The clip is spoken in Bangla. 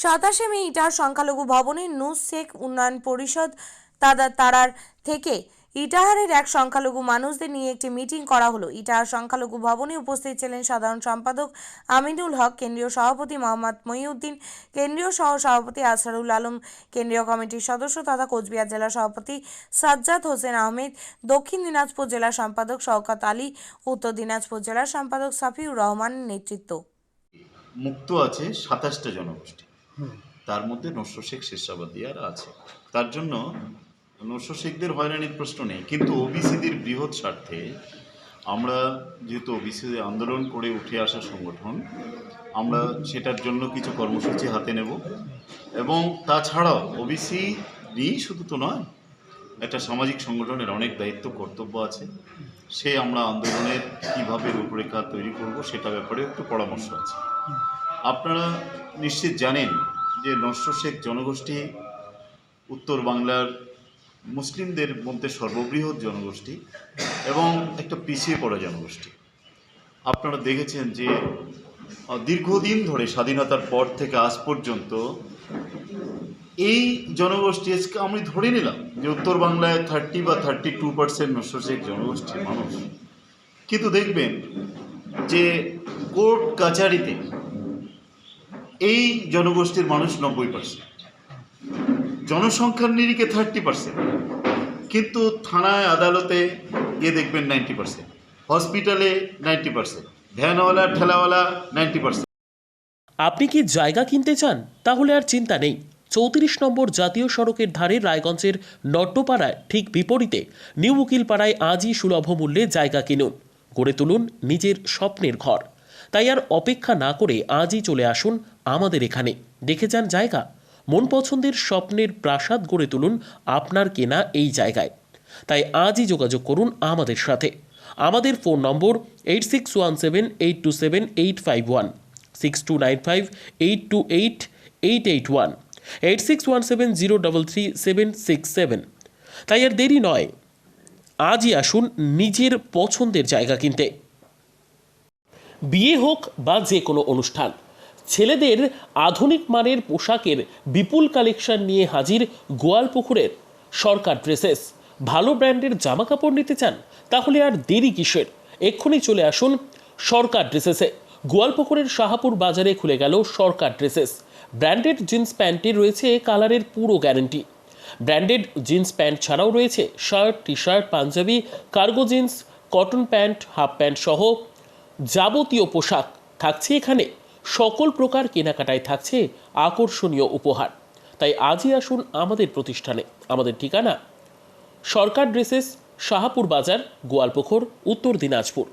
27 মে ইটাহার সংখ্যালঘু ভবনে নুস শেখ উন্নয়ন পরিষদ তারার থেকে ইটাহারের এক সংখ্যালঘু মানুষদের নিয়ে একটি মিটিং করা হলো। ইটাহার সংখ্যালঘু ভবনে উপস্থিত ছিলেন সাধারণ সম্পাদক আমিনুল হক, কেন্দ্রীয় সভাপতি মোহাম্মদ মহিউদ্দিন, কেন্দ্রীয় সহ সভাপতি আসরারুল আলম, কেন্দ্রীয় কমিটির সদস্য তথা কোচবিহার জেলা সভাপতি সাজ্জাদ হোসেন আহমেদ, দক্ষিণ দিনাজপুর জেলা সম্পাদক শওকত আলী, উত্তর দিনাজপুর জেলা সম্পাদক সাফিউর রহমানের নেতৃত্ব। মুক্ত আছে 27টা জনগোষ্ঠী, তার মধ্যে নস্য শেখ শেরশাবাদিয়ারা আছে। তার জন্য নস্য শেখদের হয়রানির প্রশ্ন নেই, কিন্তু ওবিসিদের বৃহৎ স্বার্থে আমরা যেহেতু ওবিসি আন্দোলন করে উঠে আসা সংগঠন, আমরা সেটার জন্য কিছু কর্মসূচি হাতে নেব। এবং তাছাড়াও ওবিসি নিয়েই শুধু তো নয়, একটা সামাজিক সংগঠনের অনেক দায়িত্ব কর্তব্য আছে। সে আমরা আন্দোলনের কীভাবে রূপরেখা তৈরি করব সেটা ব্যাপারে একটু পরামর্শ আছে। আপনারা নিশ্চিত জানেন যে নস্য শেখ জনগোষ্ঠী উত্তর বাংলার মুসলিমদের মধ্যে সর্ববৃহৎ জনগোষ্ঠী এবং একটা পিছিয়ে পড়া জনগোষ্ঠী। আপনারা দেখেছেন যে দীর্ঘদিন ধরে স্বাধীনতার পর থেকে আজ পর্যন্ত এই জনগোষ্ঠী, আজকে আমি ধরে নিলাম যে উত্তর বাংলায় 30 বা 32% নস্য শেখ জনগোষ্ঠীর মানুষ, কিন্তু দেখবেন যে কোর্ট কাছারিতে এই জনগোষ্ঠীর মানুষ 90%, জনসংখ্যার নিরিখে 30%, কিন্তু থানায় আদালতে গিয়ে দেখবেন 90%, হসপিটালে 90%, ভ্যানওয়ালা ঠেলাওয়ালা 90%। আপনি কি জায়গা কিনতে চান? তাহলে আর চিন্তা নেই। 34 নম্বর জাতীয় সড়কের ধারে রায়গঞ্জের নট্টপাড়ায় ঠিক বিপরীতে নিউ উকিলপাড়ায় আজই সুলভ মূল্যে জায়গা কিনুন, গড়ে তুলুন নিজের স্বপ্নের ঘর। তাই আর অপেক্ষা না করে আজই চলে আসুন আমাদের এখানে, দেখে যান জায়গা। মন পছন্দের স্বপ্নের প্রাসাদ গড়ে তুলুন আপনার কেনা এই জায়গায়। তাই আজই যোগাযোগ করুন আমাদের সাথে। আমাদের ফোন নম্বর 8617827851, 6295828881, 8617033767। তাই আর দেরি নয়, আজই আসুন নিজের পছন্দের জায়গা কিনতে। বিয়ে হোক বা যে কোনো অনুষ্ঠান, ছেলেদের আধুনিক মানের পোশাকের বিপুল কালেকশন নিয়ে হাজির গোয়ালপুকুরের সরকার ড্রেসেস। ভালো ব্র্যান্ডের জামা কাপড় নিতে চান? তাহলে আর দেরি কিসের? এক্ষুনি চলে আসুন সরকার ড্রেসেসে। গোয়ালপুকুরের শাহাপুর বাজারে খুলে গেল সরকার ড্রেসেস। ব্র্যান্ডেড জিন্স প্যান্টে রয়েছে কালারের পুরো গ্যারেন্টি। ব্র্যান্ডেড জিন্স প্যান্ট ছাড়াও রয়েছে shirt, T shirt, panjabi, cargo jeans, cotton pant, half pant সহ যাবতীয় পোশাক থাকছে এখানে। সকল প্রকার কেনাকাটায় থাকছে আকর্ষণীয় উপহার। তাই আজই আসুন আমাদের প্রতিষ্ঠানে। আমাদের ঠিকানা সরকার ড্রেসেস, শাহাপুর বাজার, গোয়ালপুকুর, উত্তর দিনাজপুর।